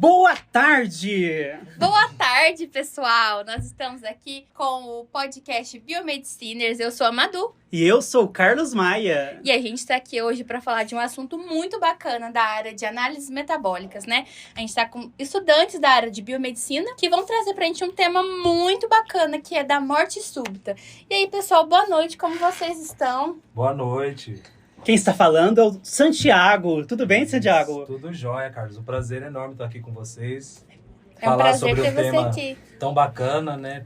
Boa tarde! Boa tarde, pessoal! Nós estamos aqui com o podcast Biomediciners. Eu sou a Madu. E eu sou o Carlos Maia. E a gente está aqui hoje para falar de um assunto muito bacana da área de análises metabólicas, né? A gente está com estudantes da área de biomedicina que vão trazer pra gente um tema muito bacana, que é da morte súbita. E aí, pessoal, boa noite, como vocês estão? Boa noite. Quem está falando é o Santiago. Tudo bem, Santiago? Tudo jóia, Carlos. Um prazer enorme estar aqui com vocês. É um Falar prazer sobre ter um você tema aqui. tão bacana, né?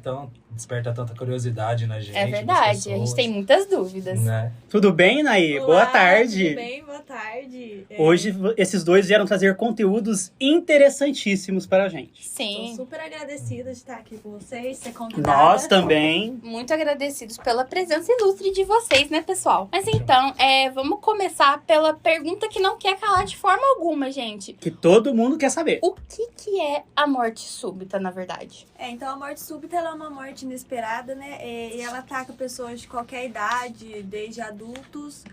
Desperta tanta curiosidade na gente. É verdade, a gente tem muitas dúvidas. Né? Tudo bem, Naí? Olá, Boa tarde. Tudo bem? Boa tarde. Hoje, esses dois vieram trazer conteúdos interessantíssimos para a gente. Sim. Tô super agradecida de estar aqui com vocês, ser convidada. Nós também. Muito agradecidos pela presença ilustre de vocês, né, pessoal? Mas então, vamos começar pela pergunta que não quer calar de forma alguma, gente. Que todo mundo quer saber. O que é a morte súbita, na verdade? Então, a morte súbita ela é uma morte inesperada, né? E ela ataca pessoas de qualquer idade, desde adultos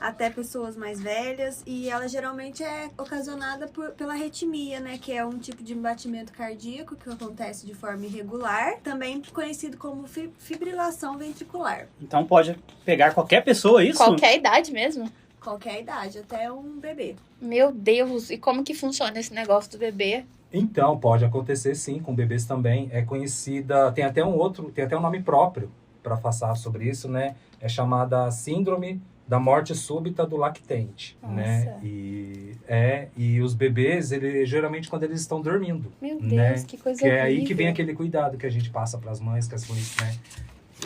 até pessoas mais velhas. E ela geralmente é ocasionada pela arritmia, né? Que é um tipo de batimento cardíaco que acontece de forma irregular. Também conhecido como fibrilação ventricular. Então pode pegar qualquer pessoa, isso? Qualquer idade mesmo? Qualquer idade, até um bebê. Meu Deus, e como que funciona esse negócio do bebê? Então, pode acontecer sim, com bebês também. É conhecida, tem até um nome próprio para falar sobre isso, né? É chamada síndrome da morte súbita do lactente, Nossa. né? E os bebês, geralmente quando eles estão dormindo, Meu Deus, né? que coisa Que é horrível. aí que vem aquele cuidado que a gente passa para as mães, que as mães, né,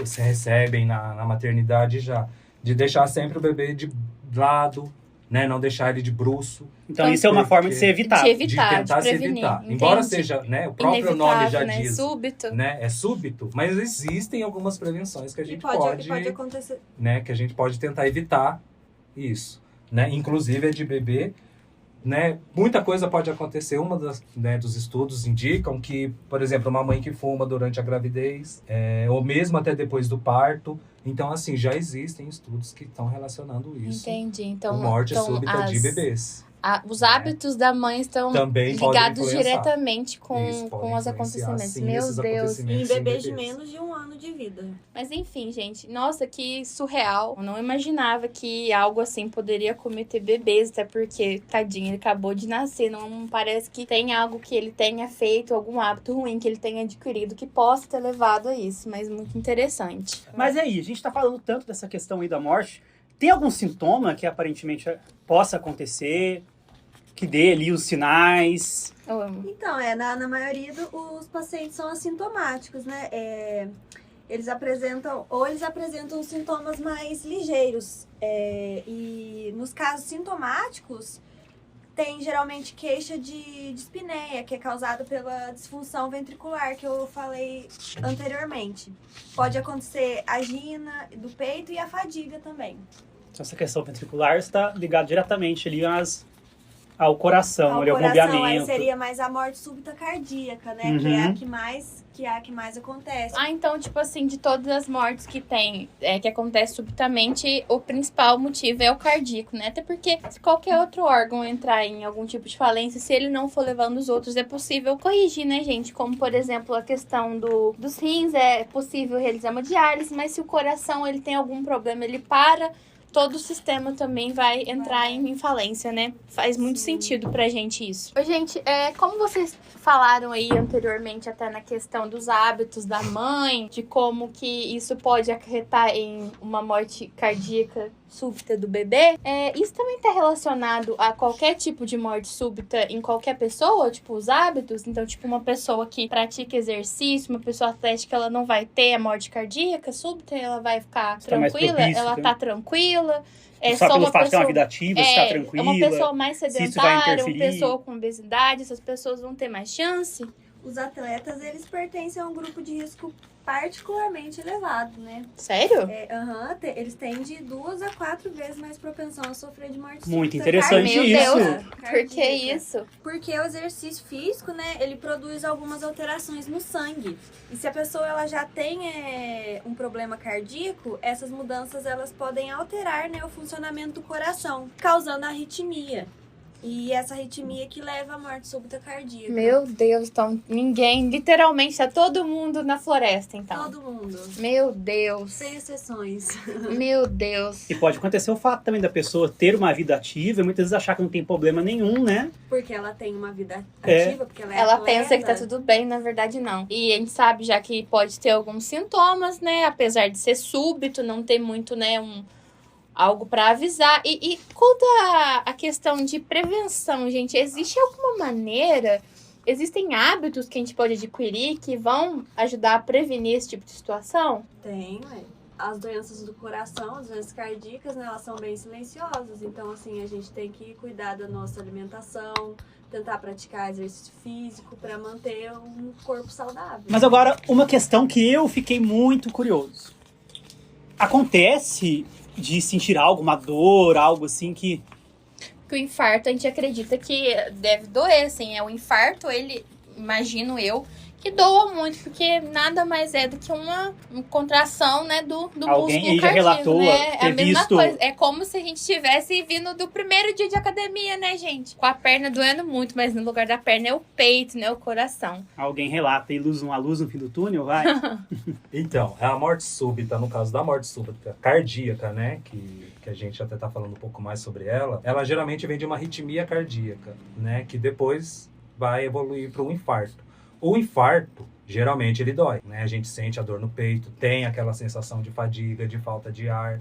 se recebem na maternidade já, de deixar sempre o bebê de lado, né, não deixar ele de bruço, Então isso é uma forma de ser evitado. De evitar, de tentar se prevenir. evitar. Entendi. Embora seja, né, o próprio nome já né? diz, Súbito. né, é súbito, mas existem algumas prevenções que a gente Pode acontecer. né, que a gente pode tentar evitar isso, né, inclusive é de bebê, né, muita coisa pode acontecer. Dos estudos indicam que, por exemplo, uma mãe que fuma durante a gravidez, ou mesmo até depois do parto. Então, assim, já existem estudos que estão relacionando isso Entendi. Então, com morte súbita de bebês. Os hábitos da mãe estão Também podem ligados influenciar. diretamente com Isso, podem os influenciar, acontecimentos. sim, Meu esses Deus. acontecimentos Em em bebês de menos de 1 ano de vida. Mas enfim, gente, nossa, que surreal. Eu não imaginava que algo assim poderia cometer bebês, até porque, tadinho, ele acabou de nascer. Não parece que tem algo que ele tenha feito, algum hábito ruim que ele tenha adquirido que possa ter levado a isso. Mas muito interessante. Mas e aí, a gente tá falando tanto dessa questão aí da morte. Tem algum sintoma que aparentemente possa acontecer? Que dê ali os sinais? Eu amo. Então, na maioria os pacientes são assintomáticos, né? Eles apresentam sintomas mais ligeiros. E nos casos sintomáticos, tem geralmente queixa de dispneia, que é causada pela disfunção ventricular, que eu falei anteriormente. Pode acontecer a angina do peito e a fadiga também. Então, essa questão ventricular está ligada diretamente ali ao coração, Ao ali, ao coração, bombeamento. aí seria mais a morte súbita cardíaca, né? Uhum. Que é a que mais acontece. Então, tipo assim, de todas as mortes que tem, que acontece subitamente, o principal motivo é o cardíaco, né? Até porque se qualquer outro órgão entrar em algum tipo de falência, se ele não for levando os outros, é possível corrigir, né, gente? Como, por exemplo, a questão dos rins, é possível realizar uma diálise, mas se o coração ele tem algum problema, ele para, todo o sistema também vai entrar em falência, né? Faz muito sentido pra gente isso. Gente, como vocês falaram aí anteriormente, até na questão dos hábitos da mãe, de como que isso pode acarretar em uma morte cardíaca súbita do bebê, isso também tá relacionado a qualquer tipo de morte súbita em qualquer pessoa, tipo os hábitos. Então, tipo, uma pessoa que pratica exercício, uma pessoa atlética, ela não vai ter a morte cardíaca súbita, ela vai ficar tranquila, ela tá tranquila. Só pelo fato de ter uma vida ativa, estar tranquila. É uma pessoa mais isso vai sedentária, uma interferir. pessoa com obesidade, essas pessoas vão ter mais chance? Os atletas, eles pertencem a um grupo de risco particularmente elevado, né? Sério? Eles têm de 2 a 4 vezes mais propensão a sofrer de morte Muito súbita interessante Meu isso. Deus, por que cardíaca. isso? Porque o exercício físico, né, ele produz algumas alterações no sangue. E se a pessoa ela já tem um problema cardíaco, essas mudanças elas podem alterar, né, o funcionamento do coração, causando arritmia. E essa arritmia que leva à morte súbita cardíaca. Meu Deus, então ninguém, literalmente, tá todo mundo na floresta, então. Todo mundo. Meu Deus. Sem exceções. Meu Deus. E pode acontecer o fato também da pessoa ter uma vida ativa e muitas vezes achar que não tem problema nenhum, né? Porque ela tem uma vida É. ativa, porque ela é Ela atleta. pensa que tá tudo bem, na verdade não. E a gente sabe já que pode ter alguns sintomas, né? Apesar de ser súbito, não ter muito, né, algo pra avisar. E quanto à questão de prevenção, gente, existe alguma maneira, existem hábitos que a gente pode adquirir que vão ajudar a prevenir esse tipo de situação? Tem, né? As doenças do coração, as doenças cardíacas, né, elas são bem silenciosas. Então, assim, a gente tem que cuidar da nossa alimentação, tentar praticar exercício físico para manter um corpo saudável. Mas agora, uma questão que eu fiquei muito curioso. Acontece de sentir algo, uma dor, algo assim que... Porque o infarto, a gente acredita que deve doer, assim. O infarto, ele, imagino eu, que doa muito, porque nada mais é do que uma contração, né, do Alguém músculo aí já cardíaco, relatou né? É ter a mesma visto... coisa. É como se a gente estivesse vindo do primeiro dia de academia, né, gente? Com a perna doendo muito, mas no lugar da perna é o peito, né, o coração. Alguém relata aí uma luz no fim do túnel, vai? Então, a morte súbita, no caso da morte súbita cardíaca, né, que a gente até tá falando um pouco mais sobre ela geralmente vem de uma arritmia cardíaca, né, que depois vai evoluir para um infarto. O infarto, geralmente, ele dói, né? A gente sente a dor no peito, tem aquela sensação de fadiga, de falta de ar.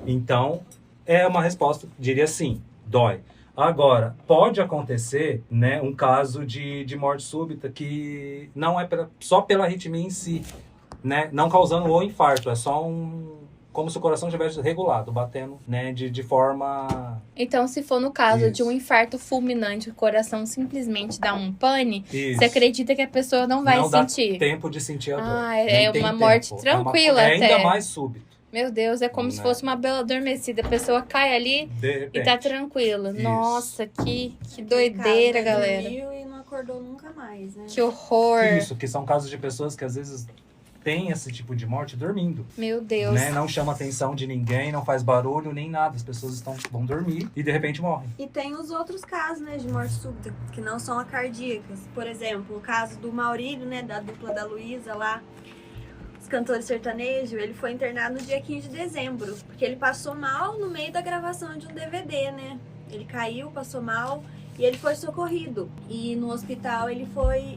Então, é uma resposta, diria sim, dói. Agora, pode acontecer, né, um caso de morte súbita que não é só pela arritmia em si, né? Não causando o infarto, é só como se o coração estivesse regulado, batendo, né, de forma... Então, se for no caso de um Isso. infarto fulminante, o coração simplesmente dá um pane, Isso. você acredita que a pessoa não vai não sentir? dá tempo de sentir a dor. Ah, Nem é tem uma morte tempo. tranquila é até. ainda mais súbito, Meu Deus, é como se Né? fosse uma bela adormecida. A pessoa cai ali de repente. e tá tranquila. Isso. Nossa, que Aquele doideira, caso, né, galera. dormiu e não acordou nunca mais, né? Que horror. Isso, que são casos de pessoas que às vezes têm esse tipo de morte dormindo. Meu Deus. Né? Não chama atenção de ninguém, não faz barulho nem nada. As pessoas vão dormir e de repente morrem. E tem os outros casos, né, de morte súbita, que não são a cardíacas. Por exemplo, o caso do Maurílio, né, da dupla da Luísa lá, os cantores sertanejos, ele foi internado no dia 15 de dezembro, porque ele passou mal no meio da gravação de um DVD, né? Ele caiu, passou mal e ele foi socorrido. E no hospital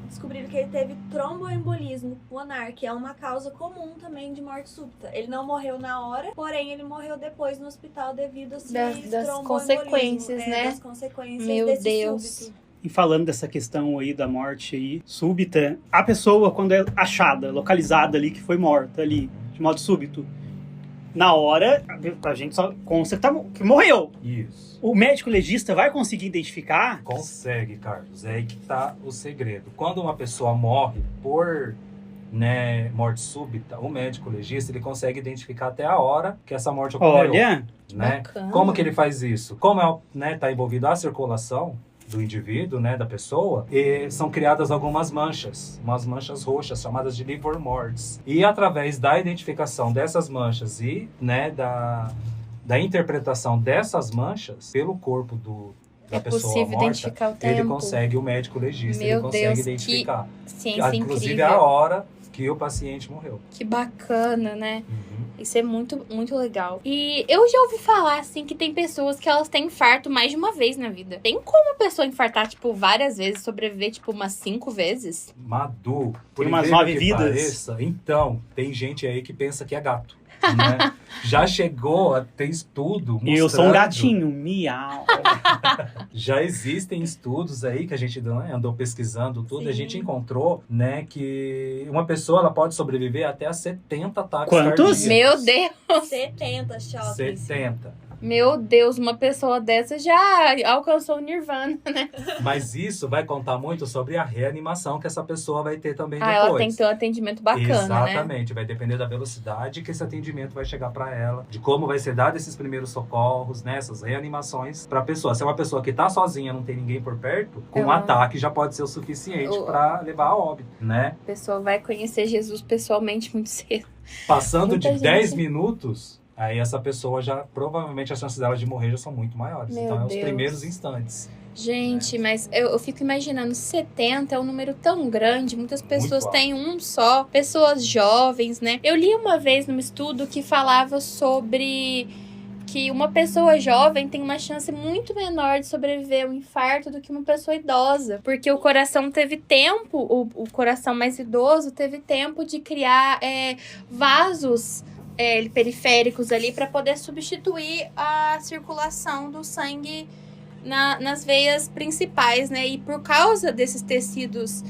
descobriram que ele teve tromboembolismo pulmonar, que é uma causa comum também de morte súbita. Ele não morreu na hora, porém ele morreu depois no hospital devido a esse Das tromboembolismo, consequências, né? Das consequências Meu desse Deus. súbito. E falando dessa questão aí da morte aí súbita, a pessoa, quando é achada, localizada ali, que foi morta ali, de modo súbito, na hora, a gente só consta que morreu. Isso. O médico legista vai conseguir identificar? Consegue, Carlos. É aí que tá o segredo. Quando uma pessoa morre por, né, morte súbita, o médico legista, ele consegue identificar até a hora que essa morte ocorreu. Olha, Né? Bacana. Como que ele faz isso? Como tá envolvido a circulação do indivíduo, né, da pessoa, e são criadas algumas manchas, umas manchas roxas chamadas de livermores. E através da identificação dessas manchas e, né, da interpretação dessas manchas pelo corpo da É pessoa possível morta, identificar o tempo. ele consegue, o médico legista, Meu ele consegue Deus, identificar. Ciência Inclusive incrível. a hora que o paciente morreu. Que bacana, né? Uhum. Isso é muito, muito legal. E eu já ouvi falar, assim, que tem pessoas que elas têm infarto mais de uma vez na vida. Tem como a pessoa infartar, tipo, várias vezes, sobreviver, tipo, umas 5 vezes? Madu, por Tem umas incrível 9 que vidas. pareça, então, tem gente aí que pensa que é gato. Né? Já chegou a ter estudo mostrando... eu sou um gatinho, miau. Já existem estudos aí que a gente, né, andou pesquisando tudo. Sim. A gente encontrou, né, que uma pessoa ela pode sobreviver até a 70 ataques Quantos? cardíacos. Meu Deus! 70 choques. 70. Meu Deus, uma pessoa dessa já alcançou o Nirvana, né? Mas isso vai contar muito sobre a reanimação que essa pessoa vai ter também Ah, depois. ela tem que ter um atendimento bacana, né? Exatamente, vai depender da velocidade que esse atendimento vai chegar para ela, de como vai ser dado esses primeiros socorros, né, essas reanimações para a pessoa. Se é uma pessoa que tá sozinha, não tem ninguém por perto, com um ataque já pode ser o suficiente para levar a óbito, né? A pessoa vai conhecer Jesus pessoalmente muito cedo. Passando Muita de 10 gente. minutos, aí essa pessoa já, provavelmente as chances dela de morrer já são muito maiores. Meu Então, é os Deus. primeiros instantes. Gente, mas eu fico imaginando, 70 é um número tão grande, muitas pessoas alto. têm um só, pessoas jovens, né? Eu li uma vez num estudo que falava sobre que uma pessoa jovem tem uma chance muito menor de sobreviver a um infarto do que uma pessoa idosa, porque o coração teve tempo, o coração mais idoso teve tempo de criar vasos periféricos ali para poder substituir a circulação do sangue nas veias principais, né? E por causa desses tecidos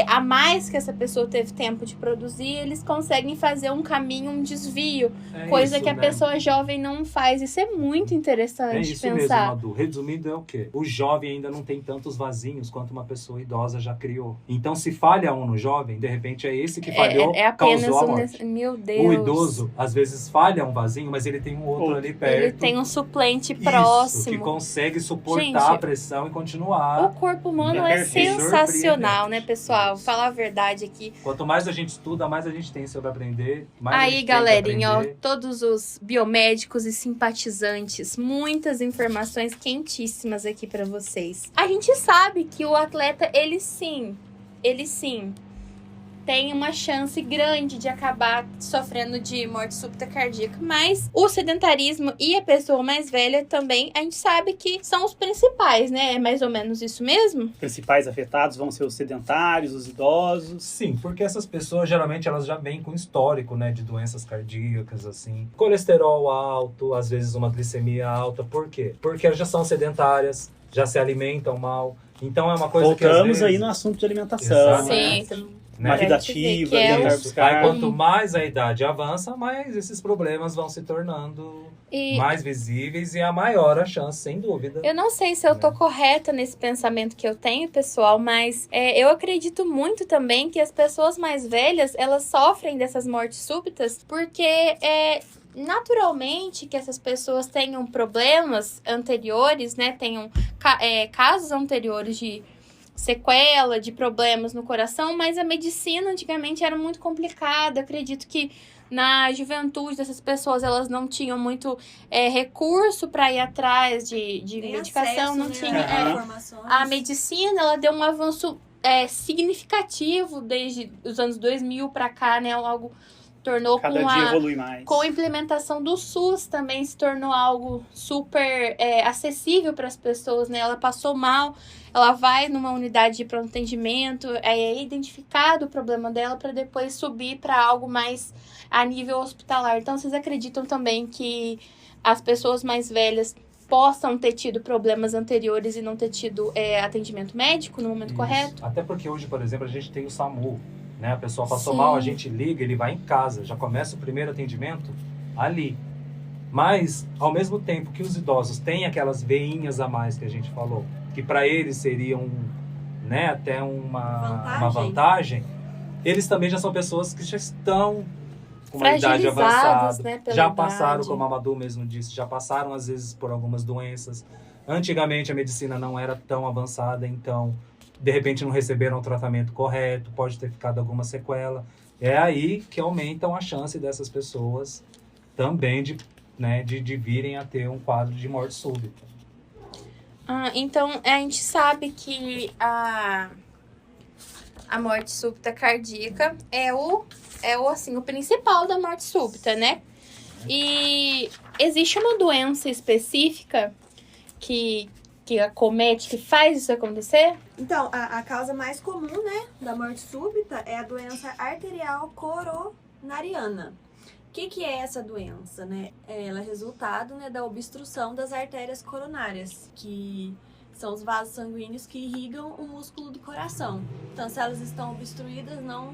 a mais que essa pessoa teve tempo de produzir, eles conseguem fazer um caminho, um desvio, coisa isso, que a né? pessoa jovem não faz. Isso é muito interessante É isso pensar. mesmo, Madu. Resumindo, é o quê? O jovem ainda não tem tantos vasinhos quanto uma pessoa idosa já criou. Então, se falha um no jovem, de repente é esse que falhou, É apenas causou a morte. Meu Deus. O idoso, às vezes, falha um vasinho, mas ele tem um outro ali perto. Ele tem um suplente Isso, próximo. que consegue suportar Gente, a pressão e continuar. O corpo humano É é perfeito. sensacional, né, pessoal? Isso. Vou falar a verdade aqui. Quanto mais a gente estuda, mais a gente tem sobre aprender. Mais a Aí, gente tem que galerinha, ó, aprender. todos os biomédicos e simpatizantes, muitas informações quentíssimas aqui pra vocês. A gente sabe que o atleta, ele sim, tem uma chance grande de acabar sofrendo de morte súbita cardíaca, mas o sedentarismo e a pessoa mais velha também, a gente sabe que são os principais, né? É mais ou menos isso mesmo? Os principais afetados vão ser os sedentários, os idosos. Sim, porque essas pessoas, geralmente, elas já vêm com histórico, né, de doenças cardíacas, assim. Colesterol alto, às vezes uma glicemia alta. Por quê? Porque elas já são sedentárias, já se alimentam mal. Então, é uma coisa que, às Voltamos vezes, aí no assunto de alimentação. Exatamente. Sim. Uma né? vida Pra gente ver ativa, que é alimentar Isso. buscar. Aí, quanto mais a idade avança, mais esses problemas vão se tornando E mais visíveis e a maior a chance, sem dúvida. eu não sei se eu tô correta nesse pensamento que eu tenho, pessoal, mas eu acredito muito também que as pessoas mais velhas, elas sofrem dessas mortes súbitas porque naturalmente que essas pessoas tenham problemas anteriores, né? Tenham casos anteriores de sequela, de problemas no coração, mas a medicina antigamente era muito complicada. Acredito que na juventude dessas pessoas, elas não tinham muito recurso para ir atrás de Nem medicação, acesso, não né, tinha. a informações. A medicina, ela deu um avanço significativo desde os anos 2000 para cá, né? Algo tornou Cada dia evolui mais. com a implementação do SUS também se tornou algo super acessível para as pessoas, né? Ela passou mal, ela vai numa unidade de pronto atendimento, é identificado o problema dela para depois subir para algo mais a nível hospitalar. Então, vocês acreditam também que as pessoas mais velhas possam ter tido problemas anteriores e não ter tido atendimento médico no momento Isso. correto? Até porque hoje, por exemplo, a gente tem o SAMU, né? A pessoa passou Sim. mal, a gente liga, ele vai em casa, já começa o primeiro atendimento ali. Mas, ao mesmo tempo que os idosos têm aquelas veinhas a mais que a gente falou, que para eles seriam, né, até uma vantagem, eles também já são pessoas que já estão com uma idade Fragilizados, avançada, né, pela já passaram, idade. como a Madu mesmo disse, já passaram às vezes por algumas doenças. Antigamente a medicina não era tão avançada, então de repente não receberam o tratamento correto, pode ter ficado alguma sequela. É aí que aumentam a chance dessas pessoas também de virem a ter um quadro de morte súbita. Então, a gente sabe que a morte súbita cardíaca é o principal da morte súbita, né? E existe uma doença específica que acomete, que faz isso acontecer? Então, a causa mais comum, né, da morte súbita é a doença arterial coronariana. O que é essa doença, né? Ela é resultado, né, da obstrução das artérias coronárias, que são os vasos sanguíneos que irrigam o músculo do coração. Então, se elas estão obstruídas, não...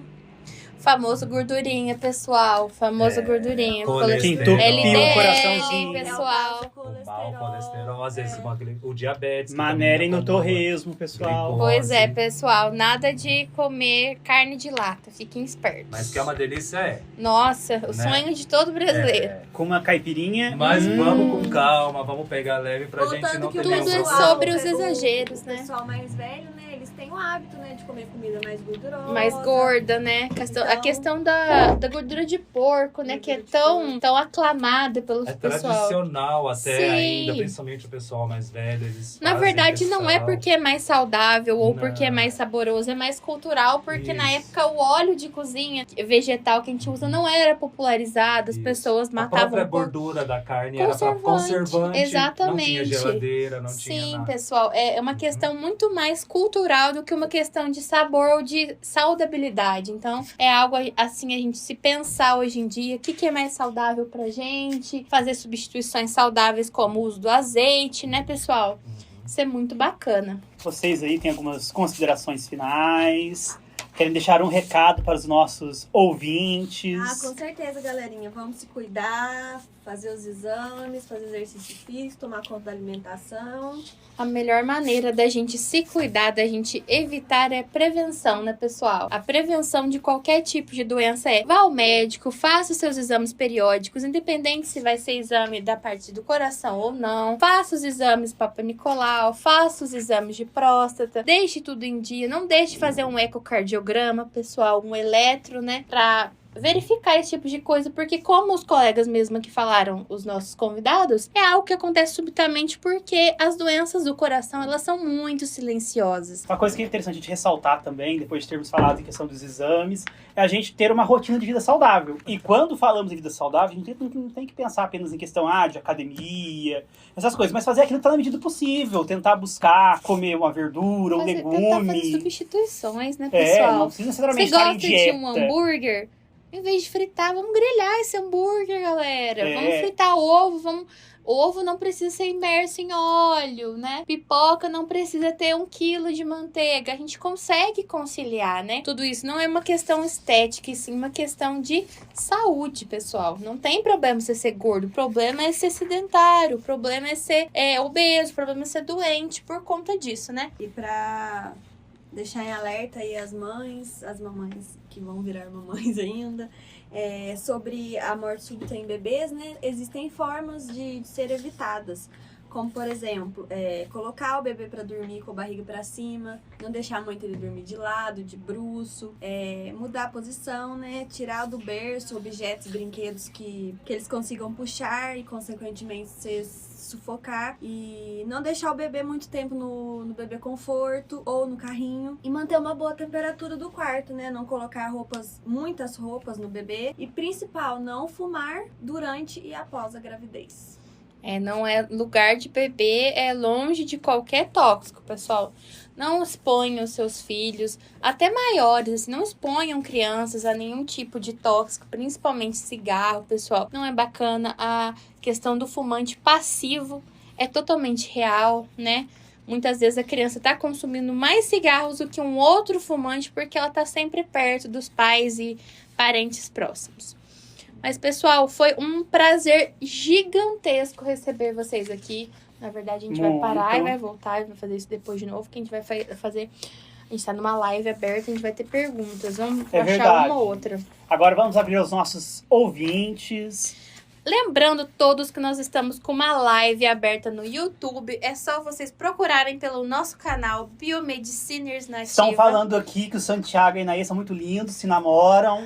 Famoso gordurinha, pessoal. Famoso gordurinha. colesterol. Que entupiu LDL, o coraçãozinho. pessoal. O mau colesterol, às vezes o diabetes. que Manerem também no acumula. torresmo, pessoal. Glicose. Pois é, pessoal. Nada de comer carne de lata. Fiquem espertos. Mas que é uma delícia, Nossa, o né? sonho de todo brasileiro. Com uma caipirinha. Mas vamos com calma, vamos pegar leve pra gente não Voltando que ter o Tudo nenhum é pessoal, sobre os o exageros, né? pessoal mais velho, né, eles têm o hábito, né, de comer comida mais gordurosa. Mais gorda, né? A questão da gordura de porco, né? Que é tão aclamada pelo pessoal. Tradicional até Sim. ainda, principalmente o pessoal mais velho. Eles Na fazem verdade, não é questão. porque é mais saudável ou Não. porque é mais saboroso, é mais cultural, porque na Isso. época o óleo de cozinha vegetal que a gente usa não era popularizado, as Isso. pessoas A matavam própria o porco. gordura da carne era para conservante. Exatamente. Não tinha geladeira, não tinha Sim, nada. pessoal, é uma questão muito mais cultural do que uma questão de sabor ou de saudabilidade. Então, é algo assim a gente se pensar hoje em dia, o que é mais saudável pra gente, fazer substituições saudáveis como o uso do azeite, né, pessoal? Isso é muito bacana. Vocês aí têm algumas considerações finais? Querem deixar um recado para os nossos ouvintes? Com certeza, galerinha. Vamos se cuidar, fazer os exames, fazer exercício físico, tomar conta da alimentação. A melhor maneira da gente se cuidar, da gente evitar é a prevenção, né, pessoal? A prevenção de qualquer tipo de doença é: vá ao médico, faça os seus exames periódicos, independente se vai ser exame da parte do coração ou não. Faça os exames Papa Nicolau, faça os exames de próstata, deixe tudo em dia, não deixe fazer um ecocardiograma, pessoal, um eletro, né, pra verificar esse tipo de coisa, porque como os colegas mesmo que falaram, os nossos convidados, é algo que acontece subitamente porque as doenças do coração, elas são muito silenciosas. Uma coisa que é interessante a gente ressaltar também, depois de termos falado em questão dos exames, é a gente ter uma rotina de vida saudável. E quando falamos em vida saudável, a gente não tem que pensar apenas em questão de academia, essas coisas, mas fazer aquilo que está na medida do possível, tentar buscar comer uma verdura, um Tentar fazer legume. substituições, né, pessoal? Não precisa necessariamente Você estar em gosta dieta. de um hambúrguer? Em vez de fritar, vamos grelhar esse hambúrguer, galera. Vamos fritar ovo, Ovo não precisa ser imerso em óleo, né? Pipoca não precisa ter 1 quilo de manteiga. A gente consegue conciliar, né? Tudo isso não é uma questão estética, e sim uma questão de saúde, pessoal. Não tem problema você ser gordo. O problema é ser sedentário. O problema é ser obeso. O problema é ser doente por conta disso, né? E pra deixar em alerta aí as mamães que vão virar mamães ainda, sobre a morte súbita em bebês, né? Existem formas de ser evitadas, como, por exemplo, colocar o bebê para dormir com a barriga para cima, não deixar muito ele dormir de lado, de bruço, mudar a posição, né? Tirar do berço objetos, brinquedos que eles consigam puxar e, consequentemente, sufocar, e não deixar o bebê muito tempo no bebê conforto ou no carrinho, e manter uma boa temperatura do quarto, né? Não colocar muitas roupas no bebê, e principal, não fumar durante e após a gravidez. Não é lugar de bebê, é longe de qualquer tóxico, pessoal. Não exponham os seus filhos, até maiores, assim, não exponham crianças a nenhum tipo de tóxico, principalmente cigarro, pessoal. Não é bacana. A questão do fumante passivo é totalmente real, né? Muitas vezes a criança tá consumindo mais cigarros do que um outro fumante porque ela tá sempre perto dos pais e parentes próximos. Mas, pessoal, foi um prazer gigantesco receber vocês aqui. Na verdade, a gente vai parar e vai voltar e vai fazer isso depois de novo, que a gente vai fazer... A gente tá numa live aberta, a gente vai ter perguntas. Vamos achar verdade. uma ou outra. Agora vamos abrir aos nossos ouvintes. Lembrando todos que nós estamos com uma live aberta no YouTube. É só vocês procurarem pelo nosso canal Biomediciners Nativa. Estão falando aqui que o Santiago e a Inaê são muito lindos, se namoram,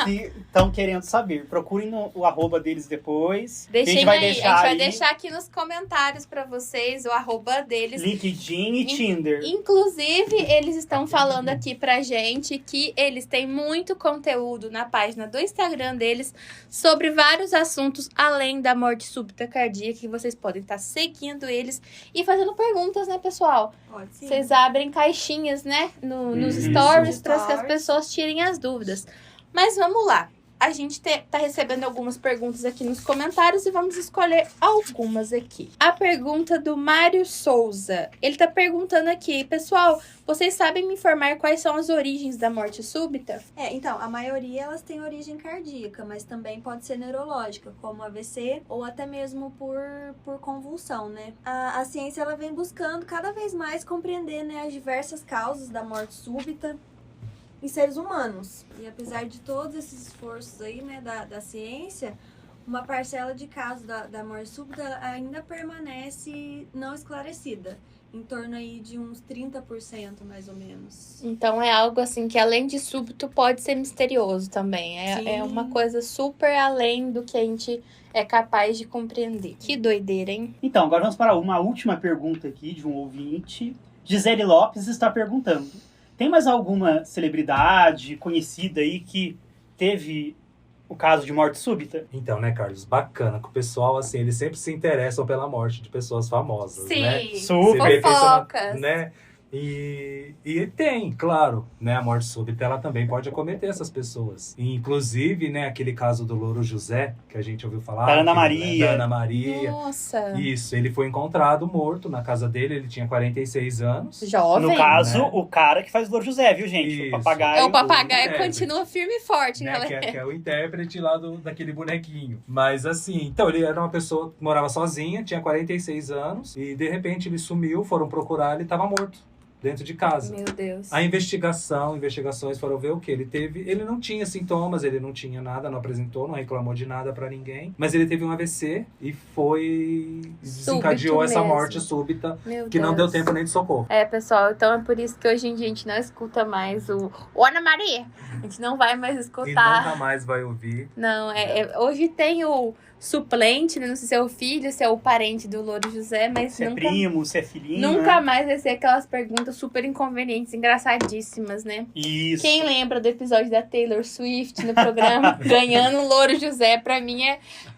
se estão querendo saber. Procurem o arroba deles depois. Deixem a gente vai aí, deixar a gente vai aí deixar aqui nos comentários pra vocês o arroba deles. LinkedIn e Tinder. Inclusive, eles estão falando aqui pra gente que eles têm muito conteúdo na página do Instagram deles sobre vários assuntos além da morte súbita cardíaca, que vocês podem estar seguindo eles e fazendo perguntas, né, pessoal? Pode sim. Vocês abrem caixinhas, né, nos Isso. stories para que as pessoas tirem as dúvidas. Mas vamos lá. A gente tá recebendo algumas perguntas aqui nos comentários e vamos escolher algumas aqui. A pergunta do Mário Souza. Ele tá perguntando aqui, pessoal, vocês sabem me informar quais são as origens da morte súbita? Então, a maioria elas têm origem cardíaca, mas também pode ser neurológica, como AVC ou até mesmo por convulsão, né? A ciência ela vem buscando cada vez mais compreender, né, as diversas causas da morte súbita em seres humanos. E apesar de todos esses esforços aí, né, da ciência, uma parcela de casos da morte súbita ainda permanece não esclarecida. em torno aí de uns 30%, mais ou menos. Então é algo assim que além de súbito pode ser misterioso também. Sim. É uma coisa super além do que a gente é capaz de compreender. Que doideira, hein? Então, agora vamos para uma última pergunta aqui de um ouvinte. Gisele Lopes está perguntando: tem mais alguma celebridade conhecida aí que teve o caso de morte súbita? Então, né, Carlos? Bacana que o pessoal, assim, eles sempre se interessam pela morte de pessoas famosas, né? Sim, Super. Você vê que isso é uma- fofocas. né? E tem, claro, né? A morte súbita, ela também pode acometer essas pessoas. E, inclusive, né, aquele caso do Louro José, que a gente ouviu falar. Da Ana que- Maria. Da Ana Maria. Nossa. Isso, ele foi encontrado morto na casa dele, ele tinha 46 anos. Jovem. No caso, né? o cara que faz o Louro José, viu, gente? Isso. O papagaio. É o papagaio intérprete. continua firme e forte, Né, galera. que é o intérprete lá daquele bonequinho. Mas assim, então ele era uma pessoa que morava sozinha, tinha 46 anos, e de repente ele sumiu, foram procurar, ele estava morto dentro de casa. Meu Deus. A investigações foram ver o que ele não tinha sintomas, ele não tinha nada, não apresentou, não reclamou de nada pra ninguém, mas ele teve um AVC e desencadeou essa mesmo. morte súbita Meu que não Deus. deu tempo nem de socorro. É, pessoal, então é por isso que hoje em dia a gente não escuta mais o Ana Maria. A gente não vai mais E escutar. nunca mais vai ouvir. Não, hoje tem o suplente, né? Não sei se é o filho, se é o parente do Louro José, mas Se é nunca, primo, se é filhinho. nunca né? mais vai ser aquelas perguntas super inconvenientes, engraçadíssimas, né? Isso. Quem lembra do episódio da Taylor Swift no programa Ganhando o Louro José, pra mim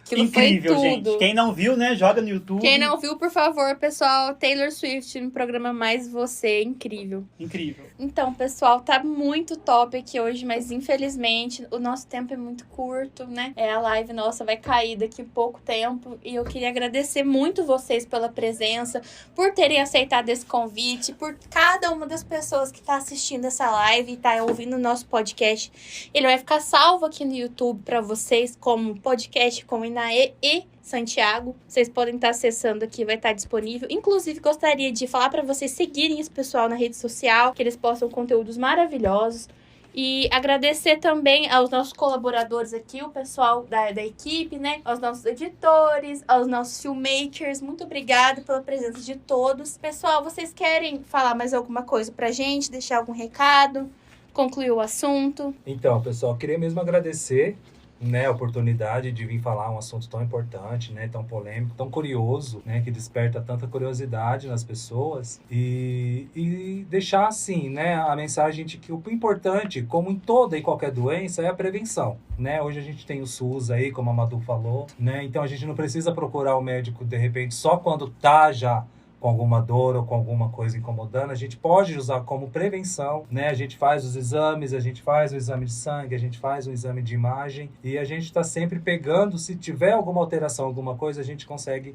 aquilo Incrível, foi tudo. gente. Quem não viu, né, joga no YouTube. Quem não viu, por favor, pessoal, Taylor Swift no programa Mais Você, incrível. Incrível. Então, pessoal, tá muito top aqui hoje, mas infelizmente o nosso tempo é muito curto, né? A live nossa vai cair daqui a pouco tempo e eu queria agradecer muito vocês pela presença, por terem aceitado esse convite, por cada uma das pessoas que tá assistindo essa live e tá ouvindo o nosso podcast. Ele vai ficar salvo aqui no YouTube pra vocês como podcast com Inaê e Santiago. Vocês podem estar acessando aqui, vai estar disponível. Inclusive, gostaria de falar para vocês seguirem esse pessoal na rede social, que eles postam conteúdos maravilhosos. E agradecer também aos nossos colaboradores aqui, o pessoal da equipe, né? Aos nossos editores, aos nossos filmmakers. Muito obrigada pela presença de todos. Pessoal, vocês querem falar mais alguma coisa pra gente? Deixar algum recado? Concluir o assunto? Então, pessoal, queria mesmo agradecer, né, a oportunidade de vir falar um assunto tão importante, né, tão polêmico, tão curioso, né, que desperta tanta curiosidade nas pessoas e deixar assim, né, a mensagem de que o importante, como em toda e qualquer doença, é a prevenção, né? Hoje a gente tem o SUS aí, como a Madu falou, né? Então a gente não precisa procurar o médico de repente só quando tá já com alguma dor ou com alguma coisa incomodando, a gente pode usar como prevenção, né? A gente faz os exames, a gente faz o exame de sangue, a gente faz um exame de imagem e a gente está sempre pegando, se tiver alguma alteração, alguma coisa, a gente consegue,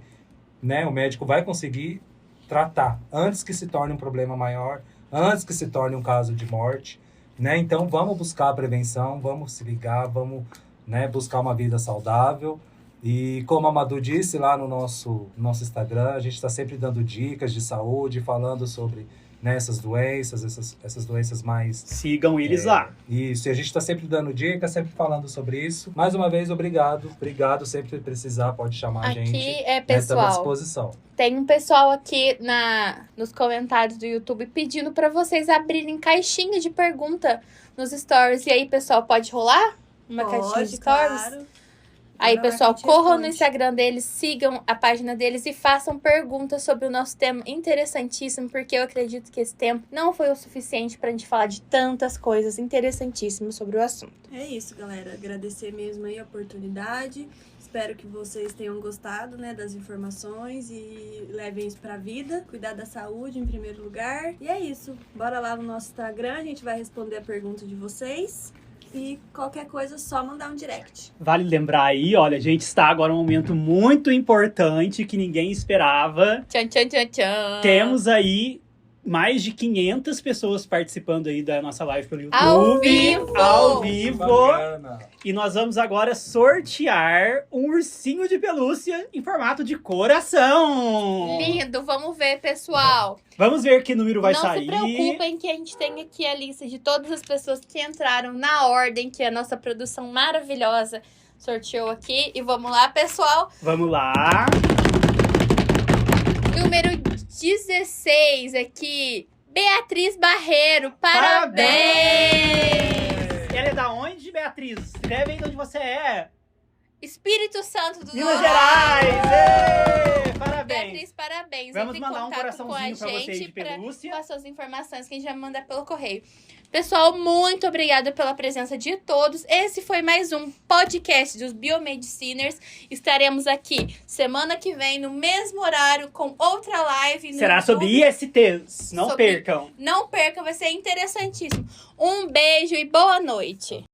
né? O médico vai conseguir tratar antes que se torne um problema maior, antes que se torne um caso de morte, né? Então vamos buscar a prevenção, vamos se ligar, vamos, né, buscar uma vida saudável. E como a Madu disse lá no nosso Instagram, a gente está sempre dando dicas de saúde, falando sobre, né, essas doenças, essas doenças mais... Sigam eles lá. Isso, e a gente está sempre dando dicas, sempre falando sobre isso. Mais uma vez, obrigado, sempre que precisar, pode chamar a gente. Aqui Estamos à pessoal, disposição. tem um pessoal aqui nos comentários do YouTube pedindo para vocês abrirem caixinha de pergunta nos stories. E aí, pessoal, pode rolar uma caixinha de stories? Claro. Aí, Agora pessoal, a gente corram no responde. Instagram deles, sigam a página deles e façam perguntas sobre o nosso tema interessantíssimo, porque eu acredito que esse tempo não foi o suficiente pra gente falar de tantas coisas interessantíssimas sobre o assunto. É isso, galera. Agradecer mesmo aí a oportunidade. Espero que vocês tenham gostado, né, das informações e levem isso pra vida. Cuidar da saúde em primeiro lugar. E é isso. Bora lá no nosso Instagram, a gente vai responder a pergunta de vocês. E qualquer coisa, só mandar um direct. Vale lembrar aí, olha, a gente está agora num momento muito importante que ninguém esperava. Tchan, tchan, tchan, tchan. Temos aí mais de 500 pessoas participando aí da nossa live pelo YouTube. Ao vivo! Ao vivo! Bacana. E nós vamos agora sortear um ursinho de pelúcia em formato de coração. Lindo, vamos ver, pessoal. Vamos ver que número vai Não sair. se preocupem que a gente tem aqui a lista de todas as pessoas que entraram na ordem que a nossa produção maravilhosa sorteou aqui. E vamos lá, pessoal. Vamos lá. Número 16 aqui, Beatriz Barreiro, parabéns! Ela é da onde, Beatriz? Escreve aí de onde você é. Espírito Santo do Minas Norte. Gerais! Ê! Parabéns! Beatriz, parabéns. Vamos Entre em mandar um contato com a coraçãozinho pra vocês gente de pelúcia. com as suas informações que a gente vai mandar pelo correio. Pessoal, muito obrigada pela presença de todos. Esse foi mais um podcast dos Biomediciners. Estaremos aqui semana que vem, no mesmo horário, com outra live. No Será YouTube. sobre ISTs. Não Sobre- percam. Não perca, vai ser interessantíssimo. Um beijo e boa noite.